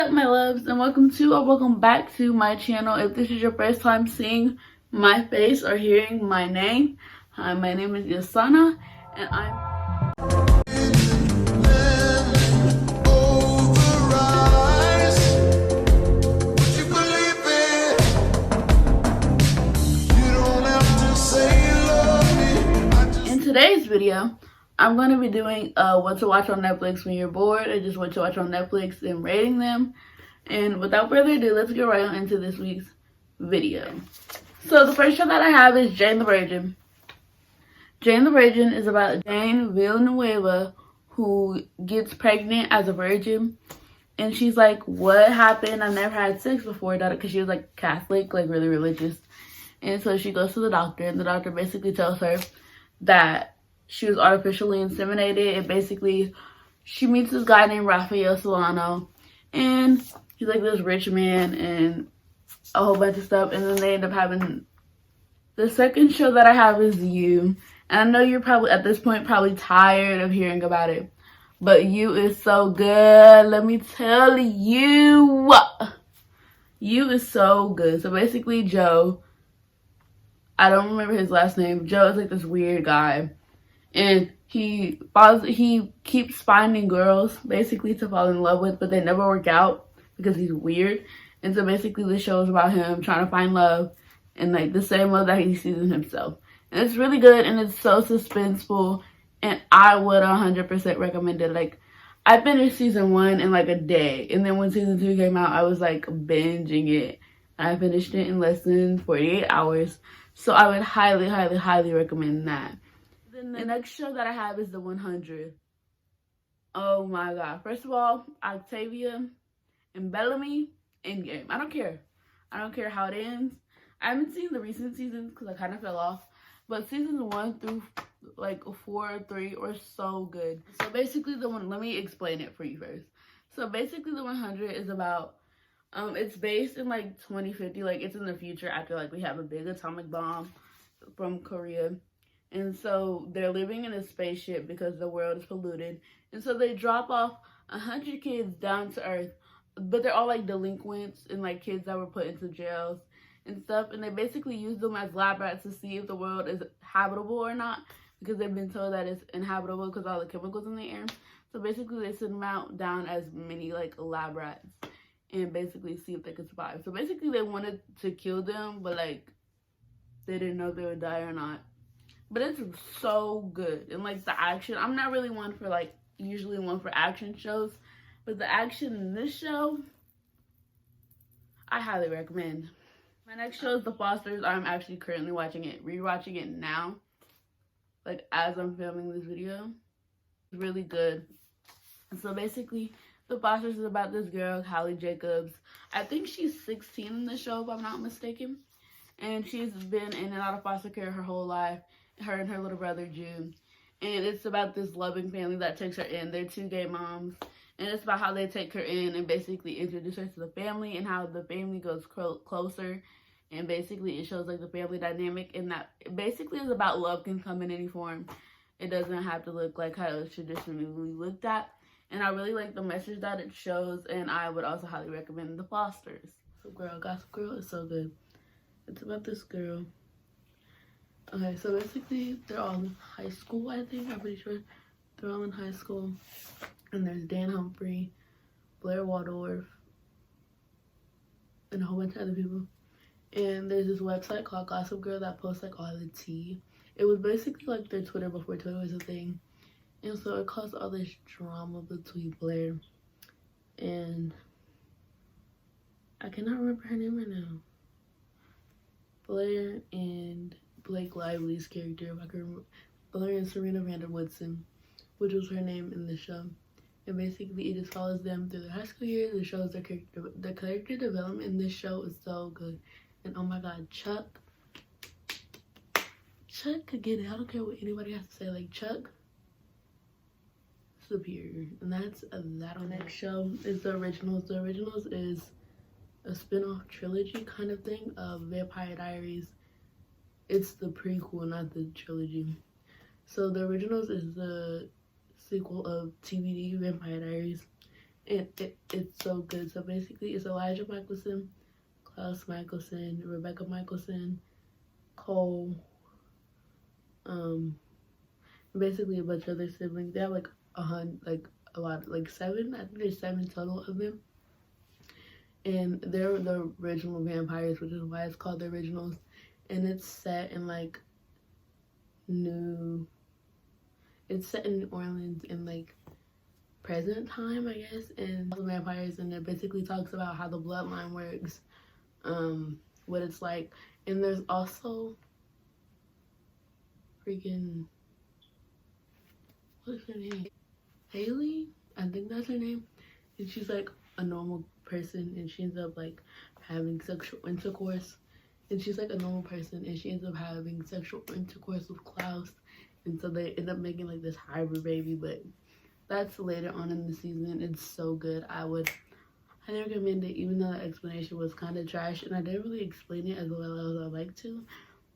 Up, my loves, and welcome back to my channel. If this is your first time seeing my face or hearing my name, hi, my name is Yasana, and in today's video, I'm going to be doing what to watch on Netflix when you're bored, or just what to watch on Netflix and rating them. And without further ado, let's get right on into this week's video. So the first show that I have is Jane the Virgin. Jane the Virgin is about Jane Villanueva, who gets pregnant as a virgin. And she's like, what happened? I've never had sex before, because she was like Catholic, like really religious. And so she goes to the doctor, and the doctor basically tells her that she was artificially inseminated. And basically, she meets this guy named Rafael Solano, and he's like this rich man and a whole bunch of stuff. And then they end up having the second show that I have is You. And I know you're probably at this point probably tired of hearing about it, but You is so good. Let me tell you, You is so good. So basically, Joe, I don't remember his last name. Joe is like this weird guy, and he keeps finding girls basically to fall in love with, but they never work out because he's weird. And so basically the show is about him trying to find love, and like the same love that he sees in himself. And it's really good, and it's so suspenseful, and I would 100% recommend it. Like, I finished season 1 in like a day, and then when season 2 came out, I was like binging it. I finished it in less than 48 hours. So I would highly, highly, highly recommend that. Then the next show that I have is The 100. Oh my god. First of all, Octavia and Bellamy, Endgame. I don't care. I don't care how it ends. I haven't seen the recent seasons because I kind of fell off. But seasons 1 through like 4 or 3 are so good. So basically let me explain it for you first. So basically The 100 is about, it's based in like 2050, like it's in the future after like we have a big atomic bomb from Korea. And so they're living in a spaceship because the world is polluted. And so they drop off 100 kids down to Earth, but they're all like delinquents and like kids that were put into jails and stuff. And they basically use them as lab rats to see if the world is habitable or not, because they've been told that it's inhabitable because all the chemicals in the air. So basically they send them out down as mini like lab rats and basically see if they could survive. So basically they wanted to kill them, but like they didn't know if they would die or not. But it's so good. And like the action, I'm not really usually one for action shows, but the action in this show, I highly recommend. My next show is The Fosters. I'm actually currently rewatching it now, like as I'm filming this video. It's really good. And so basically, The Fosters is about this girl, Hallie Jacobs. I think she's 16 in the show, if I'm not mistaken. And she's been in and out of foster care her whole life, her and her little brother, June. And it's about this loving family that takes her in. They're 2 gay moms. And it's about how they take her in and basically introduce her to the family and how the family goes closer. And basically it shows like the family dynamic, and that basically is about love can come in any form. It doesn't have to look like how it's traditionally looked at. And I really like the message that it shows, and I would also highly recommend The Fosters. Gossip Girl is so good. It's about this girl. Okay, so basically they're all in high school, I think. I'm pretty sure they're all in high school. And there's Dan Humphrey, Blair Waldorf, and a whole bunch of other people. And there's this website called Gossip Girl that posts like all the tea. It was basically like their Twitter before Twitter was a thing. And so it caused all this drama between Blair and I cannot remember her name right now. Blair and Blake Lively's character, if I can remember. Blair and Serena Vanderwoodson, which was her name in the show. And basically it just follows them through their high school years. It shows their character. The character development in this show is so good. And oh my god, Chuck could get it. I don't care what anybody has to say. Like, Chuck, superior. And that's that. On next show is The Originals. The Originals is a spin-off trilogy kind of thing of Vampire Diaries. It's the prequel, not the trilogy. So The Originals is the sequel of TVD Vampire Diaries. It's so good. So basically, it's Elijah Michelson, Klaus Michelson, Rebecca Michelson, Cole, um, basically a bunch of other siblings. They have like a lot, like seven. I think there's seven total of them, and they're the original vampires, which is why it's called the originals. And it's set in like New. It's set in New Orleans in like present time, I guess, and the vampires, and it basically talks about how the bloodline works, what it's like. And there's also freaking, what's her name? Haley? I think that's her name. And she's like a normal person, and she ends up like having sexual intercourse. And she's like a normal person, and she ends up having sexual intercourse with Klaus. And so they end up making like this hybrid baby, but that's later on in the season. It's so good. I would highly recommend it, even though the explanation was kind of trash, and I didn't really explain it as well as I'd like to.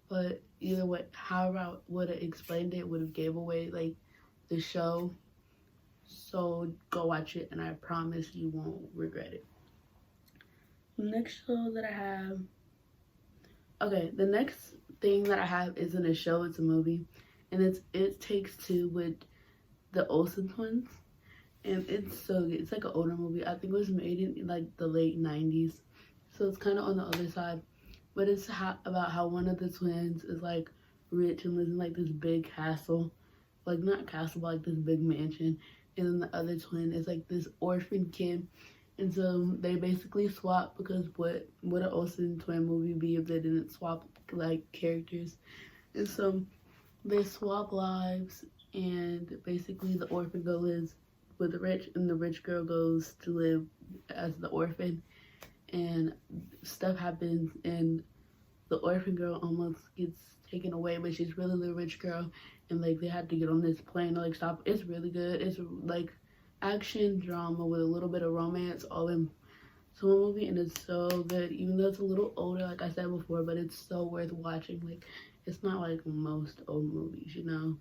But either way, however I would have explained it, would have gave away like the show. So go watch it, and I promise you won't regret it. The next show that I have, okay, the next thing that I have isn't a show, it's a movie, and it's It Takes Two with the Olsen twins. And it's so good. It's like an older movie. I think it was made in like the late 90s, so it's kind of on the other side. But it's about how one of the twins is like rich and lives in like this big castle, like not castle, but like this big mansion. And then the other twin is like this orphan kid. And so they basically swap, because what would an Olsen twin movie be if they didn't swap like characters? And so they swap lives, and basically the orphan girl lives with the rich, and the rich girl goes to live as the orphan. And stuff happens, and the orphan girl almost gets taken away, but she's really the rich girl, and like they had to get on this plane to like stop. It's really good. It's like action drama with a little bit of romance all in one movie, and it's so good. Even though it's a little older, like I said before, but it's so worth watching. Like, it's not like most old movies, you know.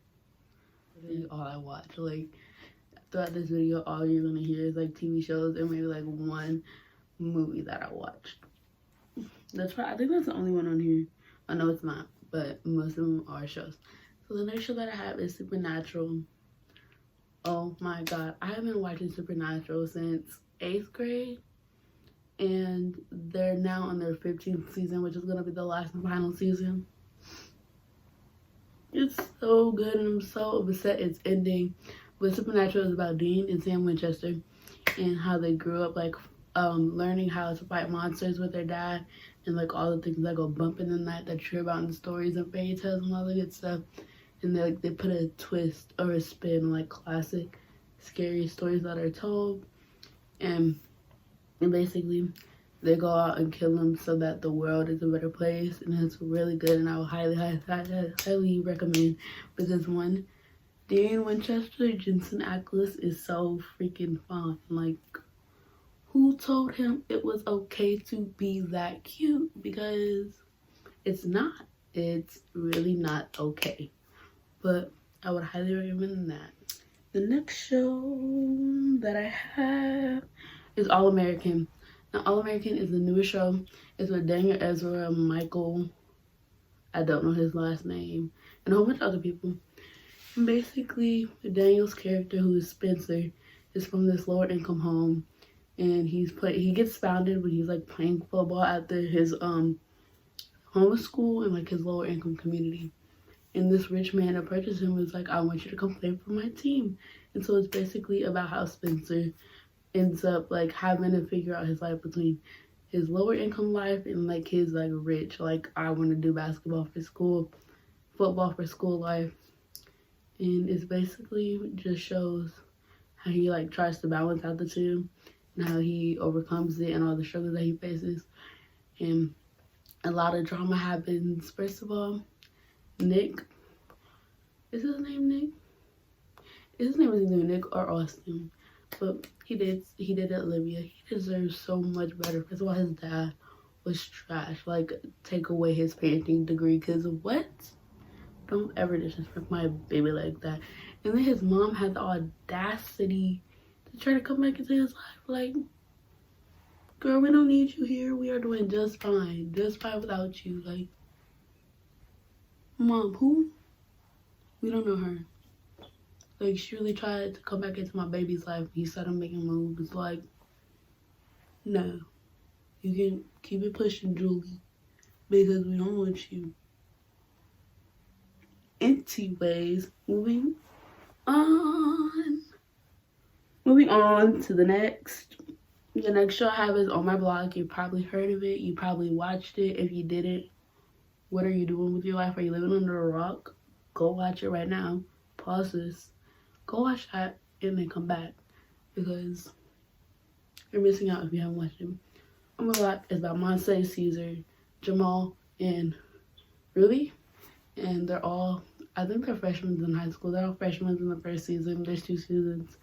Really all I watch. Like throughout this video, all you're gonna hear is like TV shows and maybe like one movie that I watched. I think that's the only one on here. I know it's not, but most of them are shows. So the next show that I have is Supernatural. Oh my god, I have been watching Supernatural since 8th grade, and they're now on their 15th season, which is gonna be the last and final season. It's so good, and I'm so upset it's ending. But Supernatural is about Dean and Sam Winchester and how they grew up like learning how to fight monsters with their dad, and like all the things that go bump in the night that you hear about in stories and fairy tales and all the good stuff. And they put a twist or a spin on like classic scary stories that are told, and basically they go out and kill them so that the world is a better place. And it's really good, and I would highly recommend, because one, Dean Winchester, Jensen Ackles is so freaking fun. Like, who told him it was okay to be that cute? Because it's not. It's really not okay. But I would highly recommend that. The next show that I have is All American. Now, All American is the newest show. It's with Daniel Ezra, Michael, I don't know his last name, and a whole bunch of other people. And basically, Daniel's character, who is Spencer, is from this lower income home, and he gets founded when he's like playing football after his home school in like his lower income community. And this rich man approaches him and is like, I want you to come play for my team. And so it's basically about how Spencer ends up like having to figure out his life between his lower income life and like his like rich, like I want to do basketball for school, football for school life. And it's basically just shows how he like tries to balance out the two, and how he overcomes it and all the struggles that he faces. And a lot of drama happens. First of all, Nick, is his name Nick? His name is either Nick or Austin, but he did Olivia. He deserves so much better. First of all, his dad was trash. Like, take away his parenting degree, because what? Don't ever disrespect my baby like that. And then his mom had the audacity to try to come back into his life. Like, girl, we don't need you here. We are doing just fine without you. Like, Mom, who? We don't know her. Like, she really tried to come back into my baby's life. He started making moves. It's like, no. You can keep it pushing, Julie, because we don't want you. Anyways, moving on. Moving on to the next show I have is on my blog. You probably heard of it. You probably watched it. If you didn't, what are you doing with your life? Are you living under a rock? Go watch it right now. Pause this. Go watch that and then come back, because you're missing out if you haven't watched it. On my blog is about Monse, Caesar, Jamal, and Ruby. And they're all, I think they're freshmen in high school. They're all freshmen in the first season. There's 2 seasons.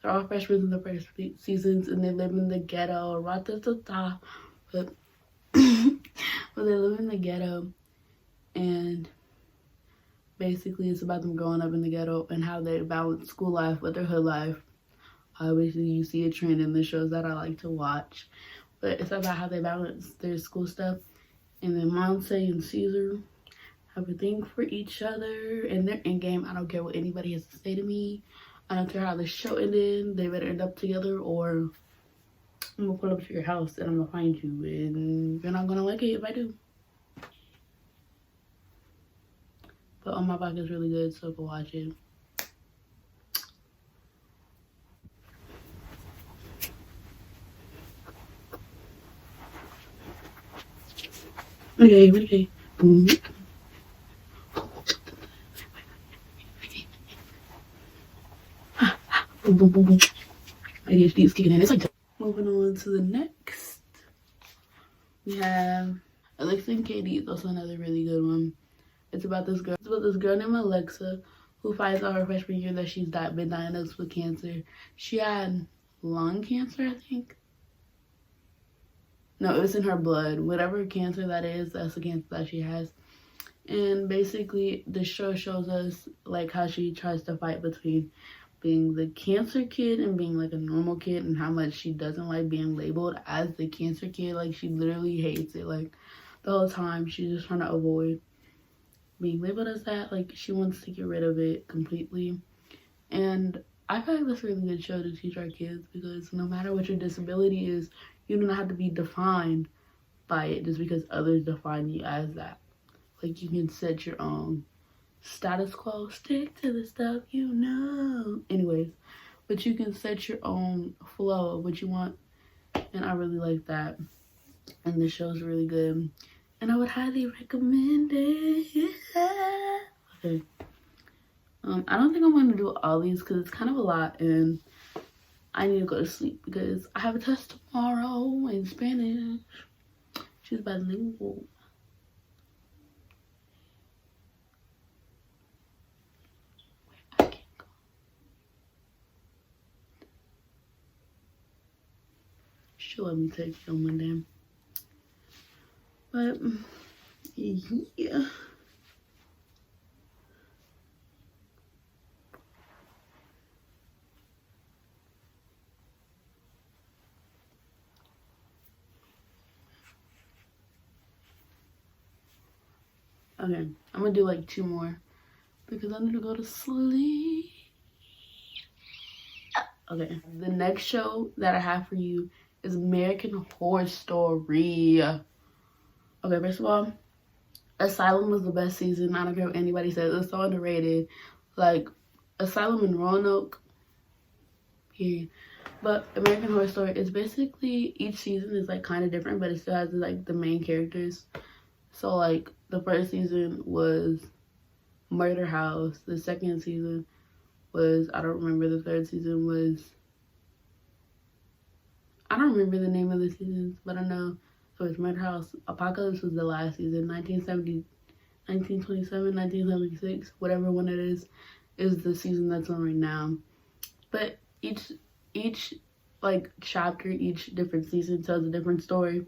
They're all freshmen in the first seasons, and they live in the ghetto. But they live in the ghetto, and basically it's about them growing up in the ghetto and how they balance school life with their hood life. Obviously, you see a trend in the shows that I like to watch, but it's about how they balance their school stuff. And then Monse and Caesar have a thing for each other, and they're in game. I don't care what anybody has to say to me. I don't care how the show ended. They better end up together, or I'm gonna pull up to your house and I'm gonna find you, and you're not gonna like it if I do. But On My Block is really good, so go watch it. Okay. Boom. Boom. ADHD is kicking in. It's like moving on to the next. We have Alexa and Katie. It's also another really good one. It's about this girl. Named Alexa, who finds out her freshman year that she's been diagnosed with cancer. She had lung cancer, I think. No, it was in her blood. Whatever cancer that is, that's the cancer that she has. And basically, the show shows us like how she tries to fight between being the cancer kid and being like a normal kid, and how much she doesn't like being labeled as the cancer kid. Like, she literally hates it. Like, the whole time she's just trying to avoid being labeled as that. Like, she wants to get rid of it completely. And I feel like that's a really good show to teach our kids, because no matter what your disability is, you do not have to be defined by it just because others define you as that. Like, you can set your own status quo. Stick to the stuff you know. Anyways, but you can set your own flow of what you want, and I really like that. And the show's really good, and I would highly recommend it. Okay. I don't think I'm going to do all these because it's kind of a lot, and I need to go to sleep because I have a test tomorrow in Spanish. She's bilingual. I can't go. She'll let me take film one day. But, yeah. Okay, I'm gonna do like 2 more because I need to go to sleep. Okay, the next show that I have for you is American Horror Story. Okay, first of all, Asylum was the best season. I don't care what anybody says. It's so underrated. Like, Asylum and Roanoke, period. But American Horror Story is basically, each season is like kind of different, but it still has like the main characters. So like, the first season was Murder House. The second season was, I don't remember. The third season was, I don't remember the name of the seasons, but I know. So it's Murder House. Apocalypse was the last season. 1970, 1927, 1976, whatever one it is the season that's on right now. But each like chapter, each different season tells a different story.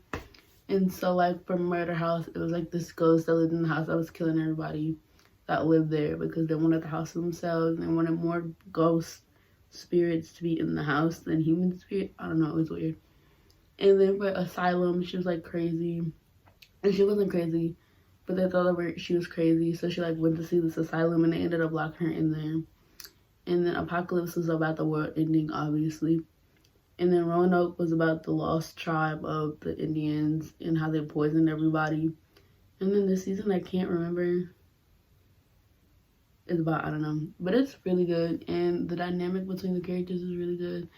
And so like for Murder House, it was like this ghost that lived in the house that was killing everybody that lived there because they wanted the house to themselves and wanted more ghosts spirits to be in the house than human spirit. I don't know, it was weird. And then for Asylum, she was like crazy. And she wasn't crazy, but they thought she was crazy. So she like went to see this asylum and they ended up locking her in there. And then Apocalypse was about the world ending, obviously. And then Roanoke was about the lost tribe of the Indians and how they poisoned everybody. And then this season, I can't remember. It's about, I don't know. But it's really good. And the dynamic between the characters is really good.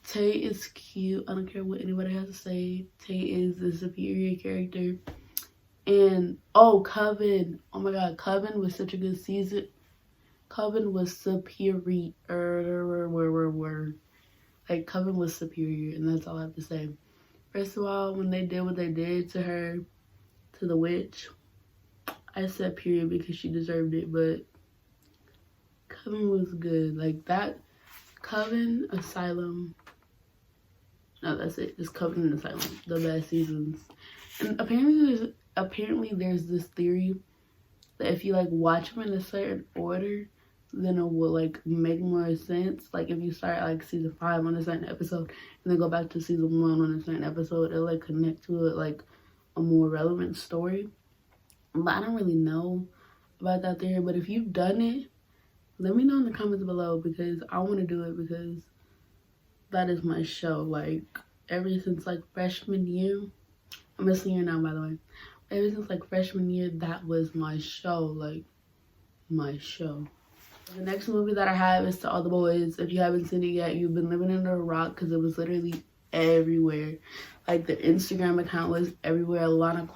Tay is cute. I don't care what anybody has to say. Tay is the superior character. And, oh, Coven. Oh my god, Coven was such a good season. Coven was superior. Like, Coven was superior, and that's all I have to say. First of all, when they did what they did to her, to the witch, I said period because she deserved it, but Coven was good. Like, that Coven, Asylum, no, that's it. Just Coven and Asylum, the best seasons. And apparently there's this theory that if you like watch them in a certain order, then it will like make more sense. Like if you start like season 5 on a certain episode and then go back to season 1 on a certain episode, it'll like connect to it like a more relevant story. But I don't really know about that theory. But if you've done it, let me know in the comments below because I want to do it because that is my show. Like ever since like freshman year, I'm a senior now by the way. Ever since like freshman year, that was my show. Like my show. The next movie that I have is To All the Boys. If you haven't seen it yet, you've been living under a rock because it was literally everywhere. Like the Instagram account was everywhere. Lana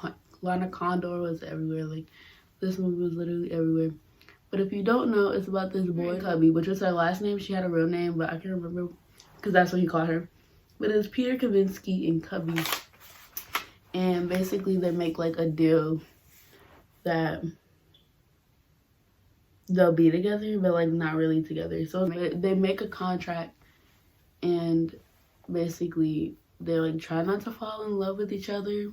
Condor was everywhere. Like this movie was literally everywhere. But if you don't know, it's about this boy Cubby, which was her last name. She had a real name, but I can't remember because that's what he called her. But it's Peter Kavinsky and Cubby. And basically they make like a deal that they'll be together, but like not really together. So they make a contract and basically they like try not to fall in love with each other.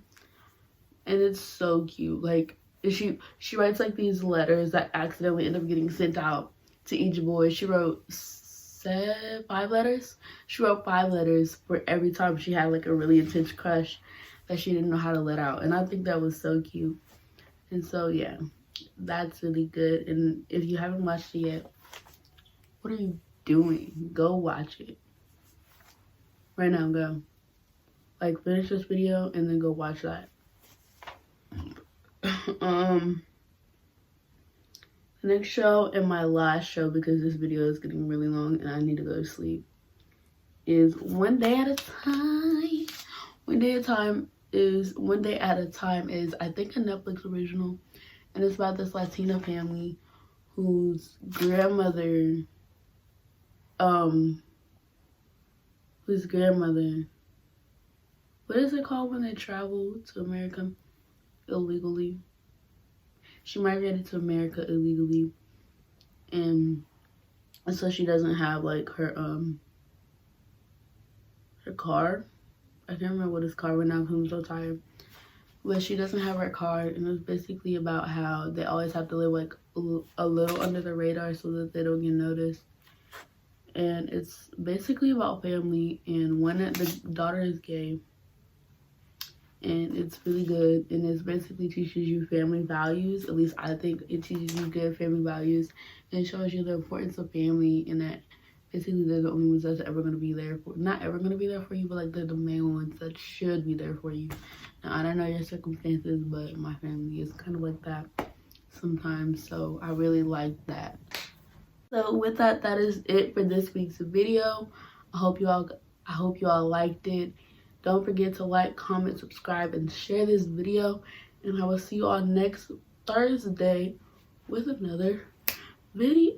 And it's so cute. Like she writes like these letters that accidentally end up getting sent out to each boy. She wrote 5 letters. She wrote 5 letters for every time she had like a really intense crush that she didn't know how to let out. And I think that was so cute. And so yeah, that's really good. And if you haven't watched it yet, what are you doing? Go watch it right now. Go like finish this video and then go watch that. The next show and my last show, because this video is getting really long and I need to go to sleep, is One Day at a Time. One Day at a Time is I think a Netflix original, and it's about this Latina family whose grandmother what is it called when they travel to America illegally? She migrated to America illegally, and so she doesn't have like her card. I can't remember what it's called right now because I'm so tired. But she doesn't have her card, and it's basically about how they always have to live like a little under the radar so that they don't get noticed. And it's basically about family, and the daughter is gay. And it's really good, and it basically teaches you family values. At least I think it teaches you good family values, and it shows you the importance of family, and that basically they're the only ones that's ever going to be there for, not ever going to be there for you, but like they're the main ones that should be there for you. Now I don't know your circumstances, but my family is kind of like that sometimes, so I really like that. So with that, that is it for this week's video. I hope you all liked it. Don't forget to like, comment, subscribe, and share this video. And I will see you all next Thursday with another video.